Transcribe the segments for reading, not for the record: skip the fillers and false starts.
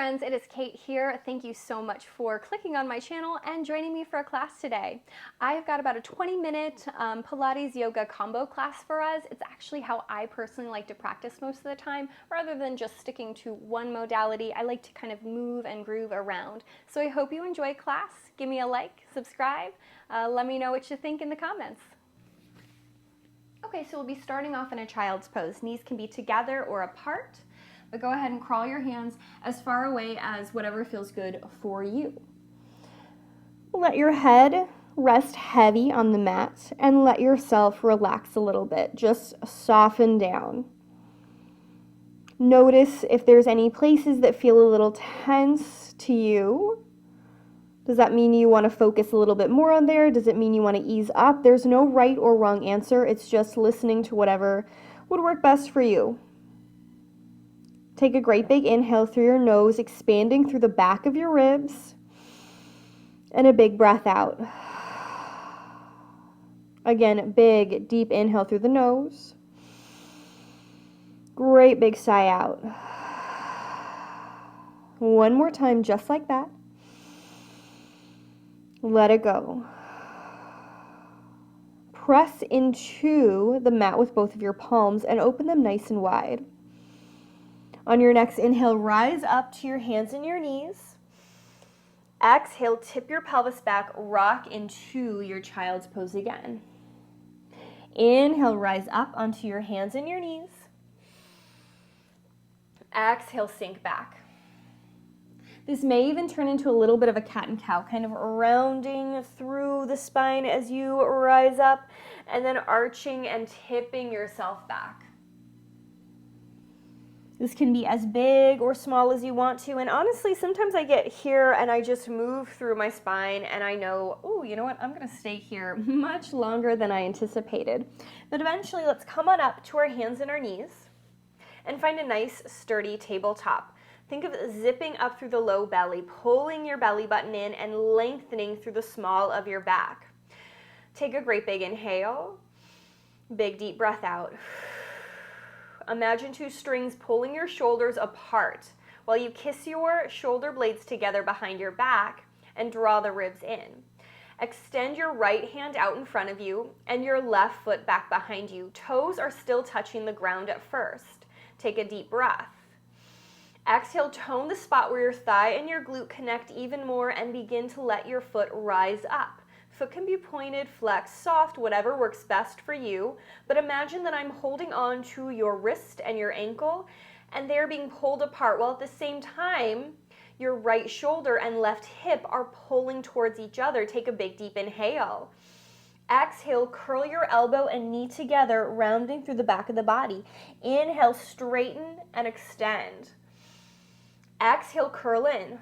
friends, it is Kate here. Thank you so much for clicking on my channel and joining me for a class today. I've got about a 20-minute Pilates yoga combo class for us. It's actually how I personally like to practice most of the time. Rather than just sticking to one modality, I like to kind of move and groove around. So I hope you enjoy class. Give me a like, subscribe, let me know what you think in the comments. Okay, so we'll be starting off in a child's pose. Knees can be together or apart. But go ahead and crawl your hands as far away as whatever feels good for you. Let your head rest heavy on the mat and let yourself relax a little bit. Just soften down. Notice if there's any places that feel a little tense to you. Does that mean you want to focus a little bit more on there? Does it mean you want to ease up? There's no right or wrong answer. It's just listening to whatever would work best for you. Take a great big inhale through your nose, expanding through the back of your ribs, and a big breath out. Again, big, deep inhale through the nose. Great big sigh out. One more time, just like that. Let it go. Press into the mat with both of your palms and open them nice and wide. On your next inhale, rise up to your hands and your knees. Exhale, tip your pelvis back, rock into your child's pose again. Inhale, rise up onto your hands and your knees. Exhale, sink back. This may even turn into a little bit of a cat and cow, kind of rounding through the spine as you rise up, and then arching and tipping yourself back. This can be as big or small as you want to, and honestly, sometimes I get here and I just move through my spine and I know, oh, you know what, I'm gonna stay here much longer than I anticipated. But eventually, let's come on up to our hands and our knees and find a nice sturdy tabletop. Think of zipping up through the low belly, pulling your belly button in and lengthening through the small of your back. Take a great big inhale, big deep breath out. Imagine two strings pulling your shoulders apart while you kiss your shoulder blades together behind your back and draw the ribs in. Extend your right hand out in front of you and your left foot back behind you. Toes are still touching the ground at first. Take a deep breath. Exhale, tone the spot where your thigh and your glute connect even more and begin to let your foot rise up. Foot can be pointed, flexed, soft, whatever works best for you, but imagine that I'm holding on to your wrist and your ankle, and they're being pulled apart, while at the same time, your right shoulder and left hip are pulling towards each other. Take a big deep inhale. Exhale, curl your elbow and knee together, rounding through the back of the body. Inhale, straighten and extend. Exhale, curl in.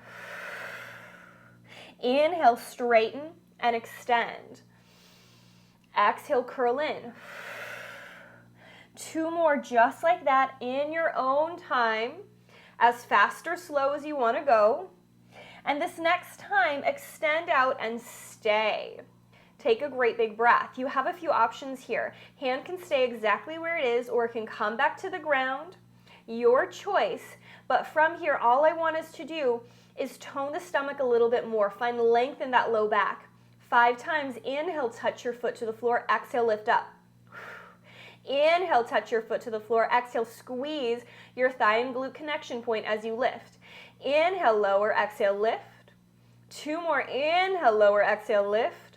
Inhale, straighten and extend. Exhale, curl in. Two more just like that in your own time, as fast or slow as you want to go. And this next time, extend out and stay. Take a great big breath. You have a few options here. Hand can stay exactly where it is, or it can come back to the ground. Your choice. But from here, all I want us to do is tone the stomach a little bit more. Find length in that low back. 5 times. Inhale, touch your foot to the floor. Exhale, lift up. Inhale, touch your foot to the floor. Exhale, squeeze your thigh and glute connection point as you lift. Inhale, lower. Exhale, lift. 2 more. Inhale, lower. Exhale, lift.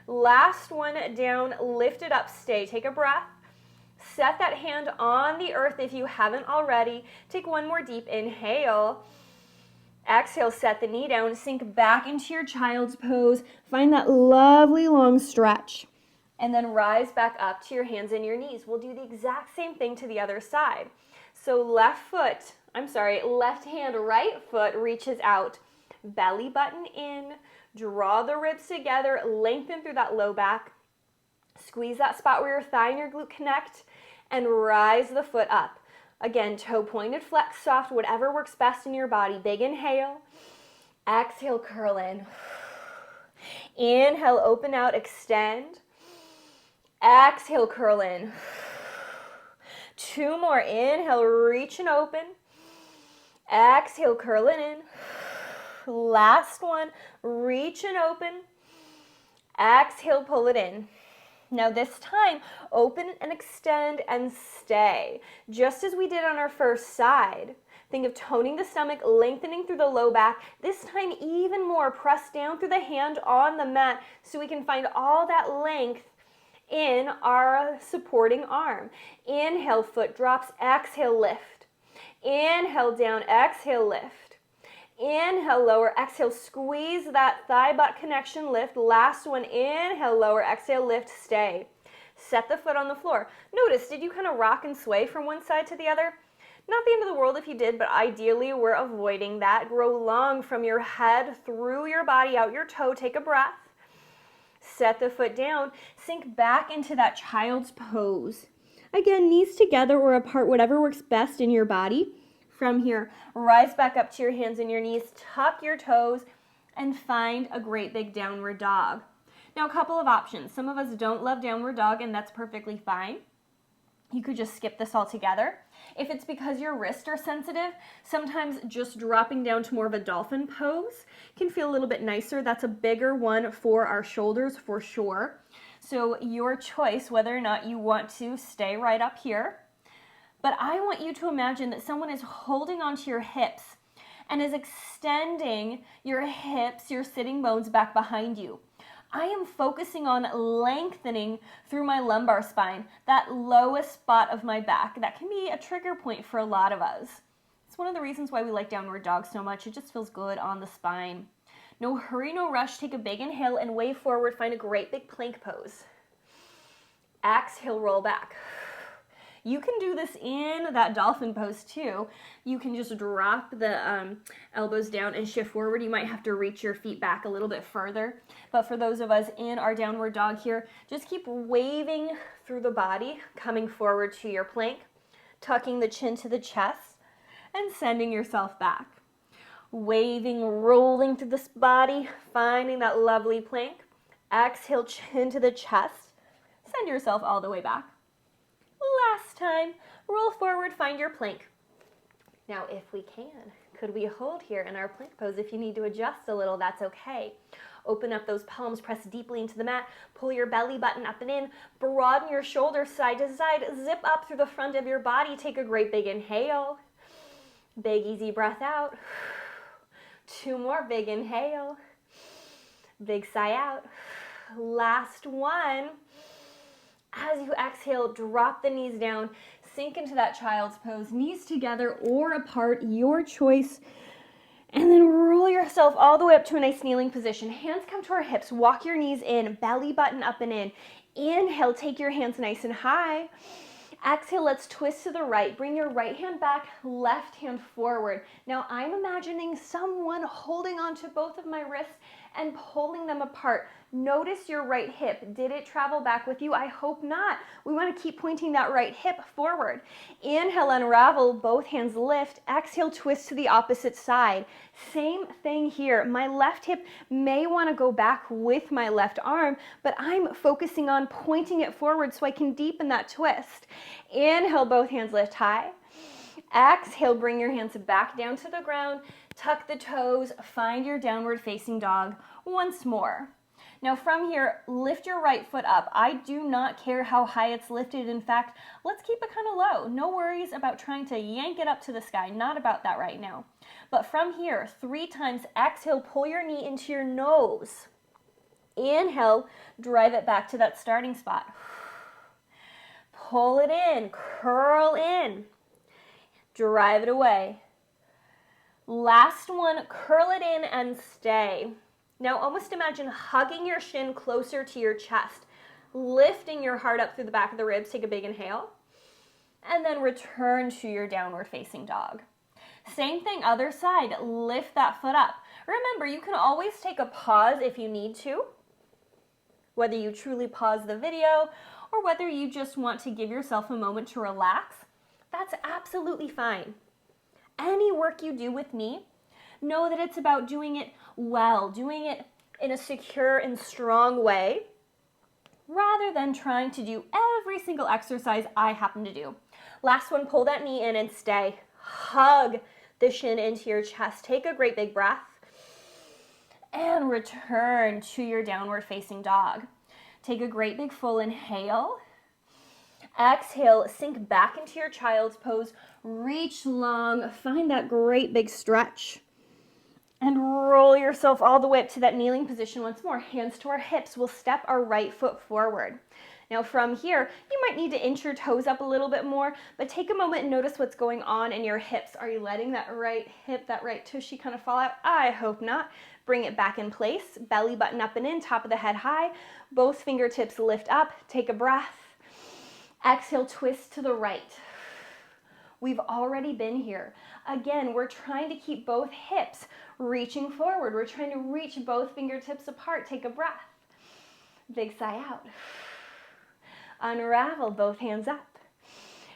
Last one down. Lift it up. Stay. Take a breath. Set that hand on the earth if you haven't already. Take one more deep inhale. Exhale, set the knee down, sink back into your child's pose. Find that lovely long stretch. And then rise back up to your hands and your knees. We'll do the exact same thing to the other side. So left hand, right foot reaches out. Belly button in. Draw the ribs together. Lengthen through that low back. Squeeze that spot where your thigh and your glute connect. And rise the foot up. Again, toe pointed, flex, soft, whatever works best in your body. Big inhale. Exhale, curl in. Inhale, open out, extend. Exhale, curl in. 2 more. Inhale, reach and open. Exhale, curl it in. Last one, reach and open. Exhale, pull it in. Now this time, open and extend and stay. Just as we did on our first side. Think of toning the stomach, lengthening through the low back. This time, even more, press down through the hand on the mat so we can find all that length in our supporting arm. Inhale, foot drops. Exhale, lift. Inhale, down. Exhale, lift. Inhale, lower. Exhale, squeeze that thigh-butt connection, lift. Last one, inhale, lower. Exhale, lift, stay. Set the foot on the floor. Notice, did you kind of rock and sway from one side to the other? Not the end of the world if you did, but ideally we're avoiding that. Grow long from your head through your body, out your toe. Take a breath. Set the foot down. Sink back into that child's pose. Again, knees together or apart, whatever works best in your body. From here, rise back up to your hands and your knees. Tuck your toes and find a great big downward dog. Now, a couple of options. Some of us don't love downward dog, and that's perfectly fine. You could just skip this altogether. If it's because your wrists are sensitive, sometimes just dropping down to more of a dolphin pose can feel a little bit nicer. That's a bigger one for our shoulders for sure. So your choice whether or not you want to stay right up here. But I want you to imagine that someone is holding onto your hips and is extending your hips, your sitting bones back behind you. I am focusing on lengthening through my lumbar spine, that lowest spot of my back. That can be a trigger point for a lot of us. It's one of the reasons why we like downward dog so much. It just feels good on the spine. No hurry, no rush. Take a big inhale and wave forward. Find a great big plank pose. Exhale, roll back. You can do this in that dolphin pose too. You can just drop the elbows down and shift forward. You might have to reach your feet back a little bit further. But for those of us in our downward dog here, just keep waving through the body, coming forward to your plank, tucking the chin to the chest, and sending yourself back. Waving, rolling through this body, finding that lovely plank. Exhale, chin to the chest. Send yourself all the way back. Last time, roll forward, find your plank. Now, if we can, could we hold here in our plank pose? If you need to adjust a little, that's okay. Open up those palms, press deeply into the mat, pull your belly button up and in, broaden your shoulders side to side, zip up through the front of your body. Take a great big inhale. Big, easy breath out. 2 more, big inhale. Big sigh out. Last one. As you exhale, drop the knees down, sink into that child's pose, knees together or apart, your choice, and then roll yourself all the way up to a nice kneeling position. Hands come to our hips, walk your knees in, belly button up and in. Inhale, take your hands nice and high. Exhale, let's twist to the right. Bring your right hand back, left hand forward. Now I'm imagining someone holding onto both of my wrists and pulling them apart. Notice your right hip. Did it travel back with you? I hope not. We want to keep pointing that right hip forward. Inhale, unravel, both hands lift. Exhale, twist to the opposite side. Same thing here. My left hip may want to go back with my left arm, but I'm focusing on pointing it forward so I can deepen that twist. Inhale, both hands lift high. Exhale, bring your hands back down to the ground. Tuck the toes, find your downward facing dog once more. Now from here, lift your right foot up. I do not care how high it's lifted. In fact, let's keep it kind of low. No worries about trying to yank it up to the sky. Not about that right now. But from here, 3 times, exhale, pull your knee into your nose. Inhale, drive it back to that starting spot. Pull it in, curl in, drive it away. Last one, curl it in and stay. Now almost imagine hugging your shin closer to your chest, lifting your heart up through the back of the ribs. Take a big inhale, and then return to your downward facing dog. Same thing, other side, lift that foot up. Remember, you can always take a pause if you need to, whether you truly pause the video or whether you just want to give yourself a moment to relax. That's absolutely fine. Any work you do with me, know that it's about doing it well, doing it in a secure and strong way, rather than trying to do every single exercise I happen to do. Last one, pull that knee in and stay. Hug the shin into your chest. Take a great big breath and return to your downward facing dog. Take a great big full inhale. Exhale, sink back into your child's pose. Reach long, find that great big stretch. And roll yourself all the way up to that kneeling position once more. Hands to our hips. We'll step our right foot forward. Now from here, you might need to inch your toes up a little bit more, but take a moment and notice what's going on in your hips. Are you letting that right hip, that right tushy kind of fall out? I hope not. Bring it back in place. Belly button up and in, top of the head high. Both fingertips lift up. Take a breath. Exhale, twist to the right. We've already been here. Again, we're trying to keep both hips reaching forward. We're trying to reach both fingertips apart. Take a breath. Big sigh out. Unravel, both hands up.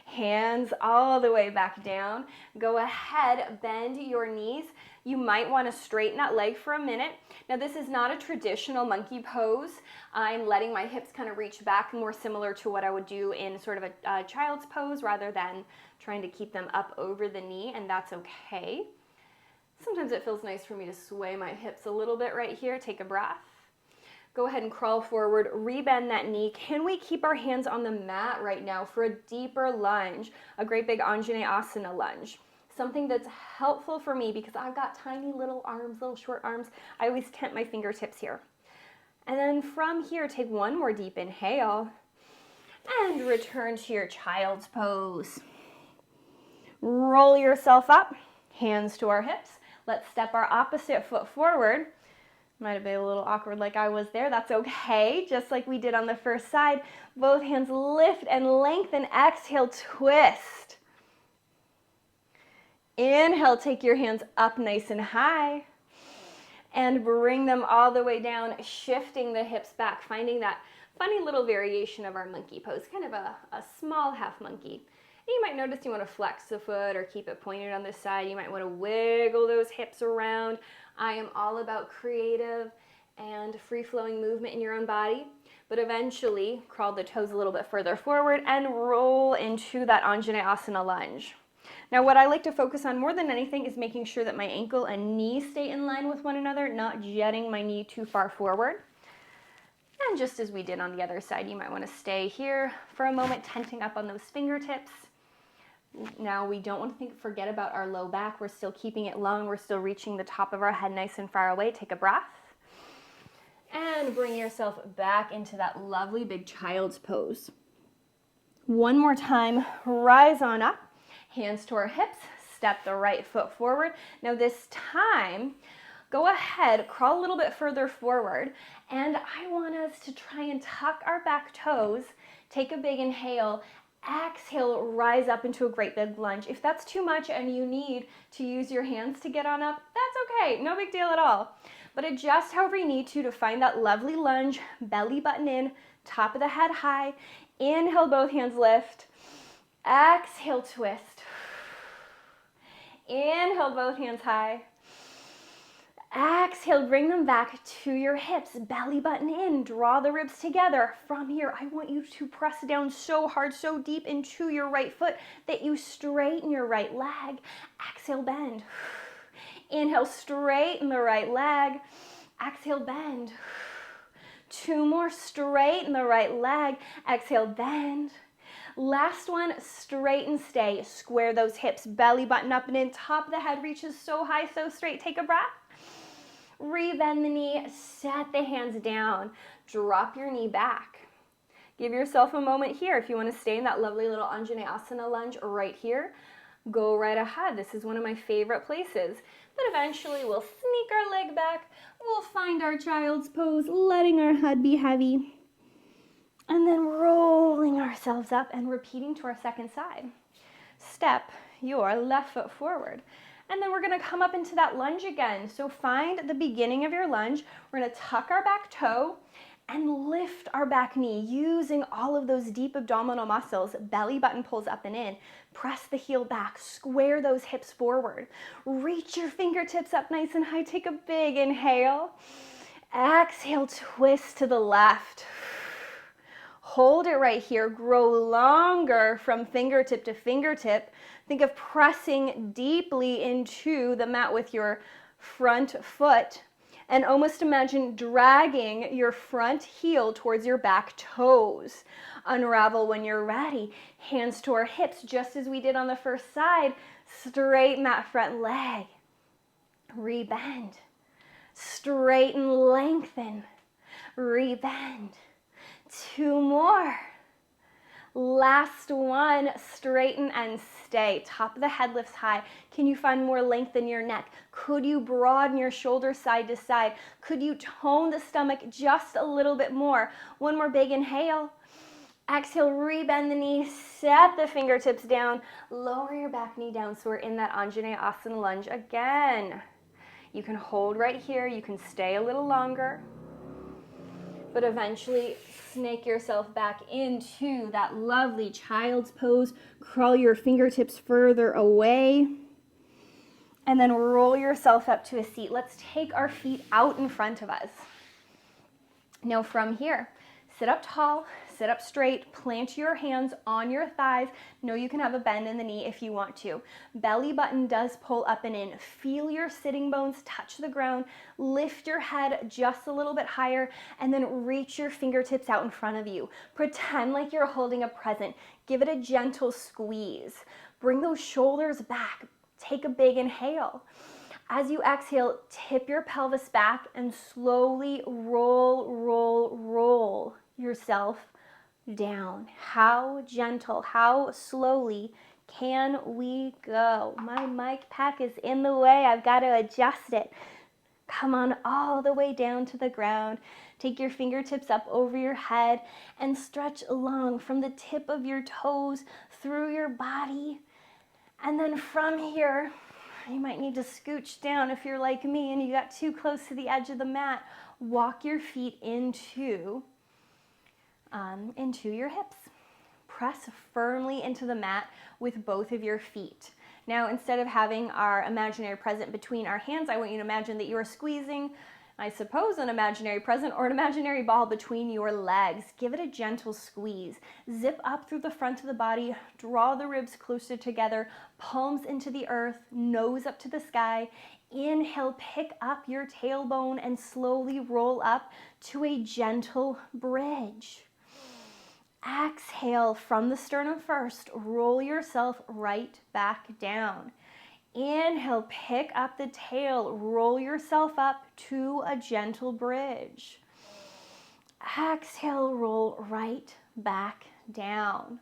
Hands all the way back down. Go ahead, bend your knees. You might want to straighten that leg for a minute. Now this is not a traditional monkey pose. I'm letting my hips kind of reach back, more similar to what I would do in sort of a child's pose rather than trying to keep them up over the knee, and that's okay. Sometimes it feels nice for me to sway my hips a little bit right here. Take a breath. Go ahead and crawl forward, rebend that knee. Can we keep our hands on the mat right now for a deeper lunge, a great big Anjaneyasana lunge? Something that's helpful for me because I've got tiny little arms, little short arms. I always tent my fingertips here. And then from here, take one more deep inhale and return to your child's pose. Roll yourself up, hands to our hips. Let's step our opposite foot forward. Might have been a little awkward like I was there. That's okay. Just like we did on the first side. Both hands lift and lengthen. Exhale, twist. Inhale, take your hands up nice and high. And bring them all the way down, shifting the hips back, finding that funny little variation of our monkey pose, kind of a small half monkey. And you might notice you want to flex the foot or keep it pointed on this side. You might want to wiggle those hips around. I am all about creative and free-flowing movement in your own body, but eventually crawl the toes a little bit further forward and roll into that Anjaneyasana lunge. Now what I like to focus on more than anything is making sure that my ankle and knee stay in line with one another, not jetting my knee too far forward. And just as we did on the other side, you might want to stay here for a moment, tenting up on those fingertips. Now we don't want to forget about our low back. We're still keeping it long. We're still reaching the top of our head nice and far away. Take a breath. And bring yourself back into that lovely big child's pose. One more time, rise on up. Hands to our hips, step the right foot forward. Now this time, go ahead, crawl a little bit further forward, and I want us to try and tuck our back toes, take a big inhale, exhale, rise up into a great big lunge. If that's too much and you need to use your hands to get on up, that's okay, no big deal at all. But adjust however you need to find that lovely lunge, belly button in, top of the head high. Inhale, both hands lift. Exhale, twist. Inhale, both hands high. Exhale, bring them back to your hips, belly button in, draw the ribs together. From here, I want you to press down so hard, so deep into your right foot that you straighten your right leg. Exhale, bend. Inhale, straighten the right leg. Exhale, bend. Two more, straighten the right leg. Exhale, bend. Last one, straight and stay. Square those hips, belly button up and in, top of the head reaches so high, so straight. Take a breath. Rebend the knee, set the hands down, drop your knee back. Give yourself a moment here. If you want to stay in that lovely little Anjaneyasana lunge right here, go right ahead. This is one of my favorite places. But eventually we'll sneak our leg back, we'll find our child's pose, letting our head be heavy. And then rolling ourselves up and repeating to our second side. Step your left foot forward. And then we're going to come up into that lunge again. So find the beginning of your lunge. We're going to tuck our back toe and lift our back knee using all of those deep abdominal muscles. Belly button pulls up and in. Press the heel back. Square those hips forward. Reach your fingertips up nice and high. Take a big inhale. Exhale, twist to the left. Hold it right here. Grow longer from fingertip to fingertip. Think of pressing deeply into the mat with your front foot, and almost imagine dragging your front heel towards your back toes. Unravel when you're ready. Hands to our hips, just as we did on the first side. Straighten that front leg. Rebend. Straighten, lengthen. Rebend. 2 more. Last one, straighten and stay. Top of the head lifts high. Can you find more length in your neck? Could you broaden your shoulders side to side? Could you tone the stomach just a little bit more? One more big inhale. Exhale, rebend the knee, set the fingertips down, lower your back knee down so we're in that Anjaneyasana lunge again. You can hold right here, you can stay a little longer, but eventually snake yourself back into that lovely child's pose. Crawl your fingertips further away, and then roll yourself up to a seat. Let's take our feet out in front of us. Now from here, sit up tall, sit up straight, plant your hands on your thighs. Know you can have a bend in the knee if you want to. Belly button does pull up and in. Feel your sitting bones touch the ground. Lift your head just a little bit higher, and then reach your fingertips out in front of you. Pretend like you're holding a present. Give it a gentle squeeze. Bring those shoulders back. Take a big inhale. As you exhale, tip your pelvis back and slowly roll yourself down. How gentle, how slowly can we go? My mic pack is in the way. I've got to adjust it. Come on all the way down to the ground. Take your fingertips up over your head and stretch along from the tip of your toes through your body. And then from here, you might need to scooch down if you're like me and you got too close to the edge of the mat. Walk your feet into your hips. Press firmly into the mat with both of your feet. Now, instead of having our imaginary present between our hands, I want you to imagine that you are squeezing, I suppose, an imaginary present or an imaginary ball between your legs. Give it a gentle squeeze. Zip up through the front of the body, draw the ribs closer together, palms into the earth, nose up to the sky. Inhale, pick up your tailbone and slowly roll up to a gentle bridge. Exhale from the sternum first, roll yourself right back down. Inhale, pick up the tail, roll yourself up to a gentle bridge. Exhale, roll right back down.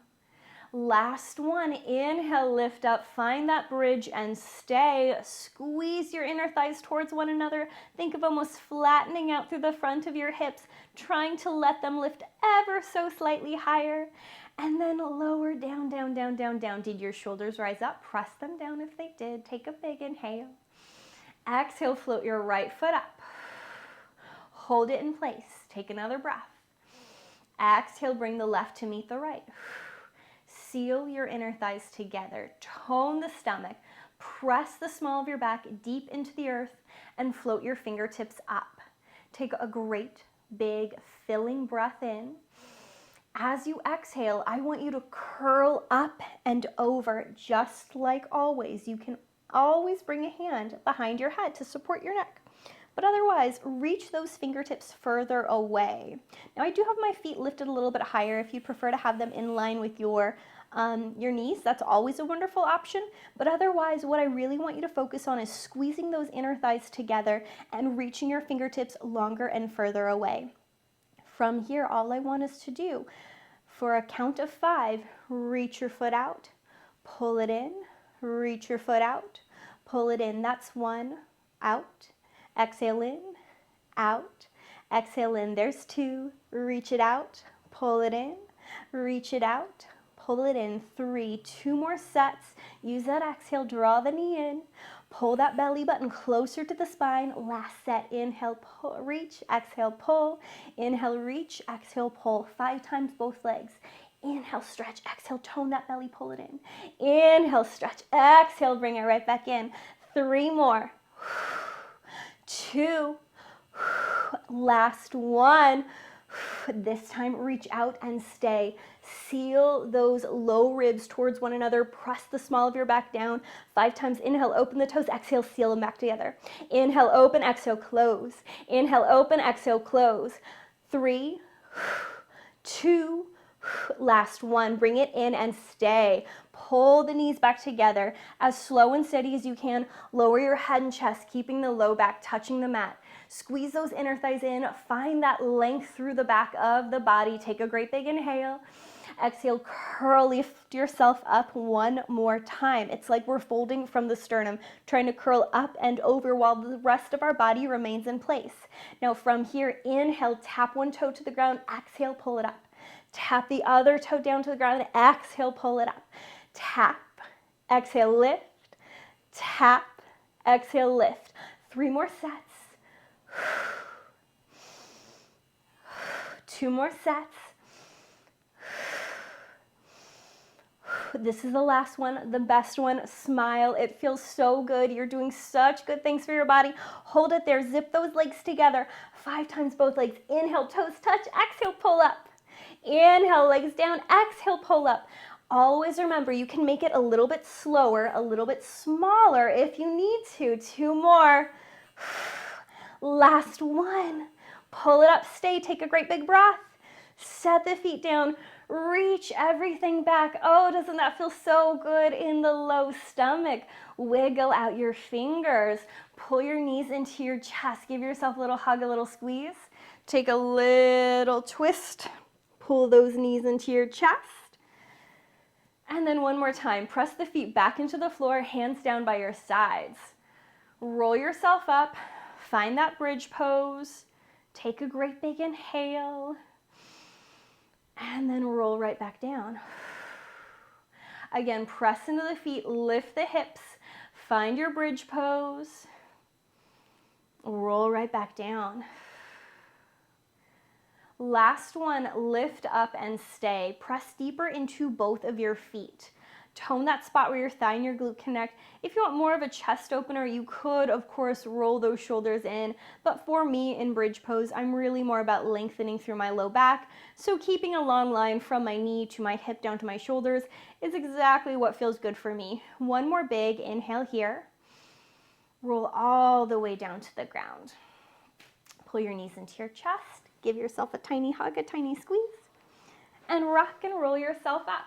Last one, inhale, lift up, find that bridge and stay. Squeeze your inner thighs towards one another. Think of almost flattening out through the front of your hips, trying to let them lift ever so slightly higher. And then lower down, down, down, down, down. Did your shoulders rise up? Press them down if they did. Take a big inhale. Exhale, float your right foot up. Hold it in place. Take another breath. Exhale, bring the left to meet the right. Seal your inner thighs together. Tone the stomach. Press the small of your back deep into the earth and float your fingertips up. Take a great, big, filling breath in. As you exhale, I want you to curl up and over just like always. You can always bring a hand behind your head to support your neck. But otherwise, reach those fingertips further away. Now, I do have my feet lifted a little bit higher. If you prefer to have them in line with your knees, that's always a wonderful option. But otherwise, what I really want you to focus on is squeezing those inner thighs together and reaching your fingertips longer and further away. From here, all I want us to do, for a count of 5, reach your foot out, pull it in, reach your foot out, pull it in. That's 1, out. Exhale in, out, exhale in. There's 2, reach it out, pull it in, reach it out, pull it in. 3, 2 more sets. Use that exhale, draw the knee in, pull that belly button closer to the spine. Last set, inhale, pull, reach, exhale, pull, inhale, reach, exhale, pull. 5 times both legs. Inhale, stretch, exhale, tone that belly, pull it in. Inhale, stretch, exhale, bring it right back in. 3 more. 2, last 1, This time, reach out and stay. Seal those low ribs towards one another. Press the small of your back down. 5 times. Inhale, open the toes. Exhale, seal them back together. Inhale, open. Exhale, close. Inhale, open. Exhale, close. 3, 2, last 1. Bring it in and stay. Pull the knees back together. As slow and steady as you can, lower your head and chest, keeping the low back touching the mat. Squeeze those inner thighs in. Find that length through the back of the body. Take a great big inhale. Exhale, curl, lift yourself up one more time. It's like we're folding from the sternum, trying to curl up and over while the rest of our body remains in place. Now from here, inhale, tap one toe to the ground. Exhale, pull it up. Tap the other toe down to the ground. Exhale, pull it up. Tap, exhale, lift. Tap, exhale, lift. 3 more sets. 2 more sets. This is the last one, the best one. Smile. It feels so good. You're doing such good things for your body. Hold it there. Zip those legs together. 5 times both legs. Inhale, toes touch. Exhale, pull up. Inhale, legs down. Exhale, pull up. Always remember, you can make it a little bit slower, a little bit smaller if you need to. 2 more. Last one. Pull it up, stay, take a great big breath. Set the feet down, reach everything back. Oh, doesn't that feel so good in the low stomach? Wiggle out your fingers. Pull your knees into your chest. Give yourself a little hug, a little squeeze. Take a little twist. Pull those knees into your chest. And then one more time, press the feet back into the floor, hands down by your sides. Roll yourself up. Find that bridge pose. Take a great big inhale. And then roll right back down. Again, press into the feet, lift the hips. Find your bridge pose. Roll right back down. Last one, lift up and stay. Press deeper into both of your feet. Tone that spot where your thigh and your glute connect. If you want more of a chest opener, you could, of course, roll those shoulders in. But for me, in bridge pose, I'm really more about lengthening through my low back. So keeping a long line from my knee to my hip down to my shoulders is exactly what feels good for me. One more big inhale here. Roll all the way down to the ground. Pull your knees into your chest. Give yourself a tiny hug, a tiny squeeze. And rock and roll yourself up.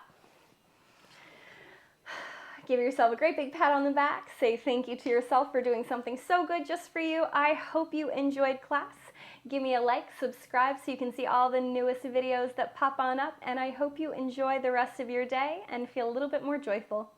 Give yourself a great big pat on the back. Say thank you to yourself for doing something so good just for you. I hope you enjoyed class. Give me a like, subscribe so you can see all the newest videos that pop on up. And I hope you enjoy the rest of your day and feel a little bit more joyful.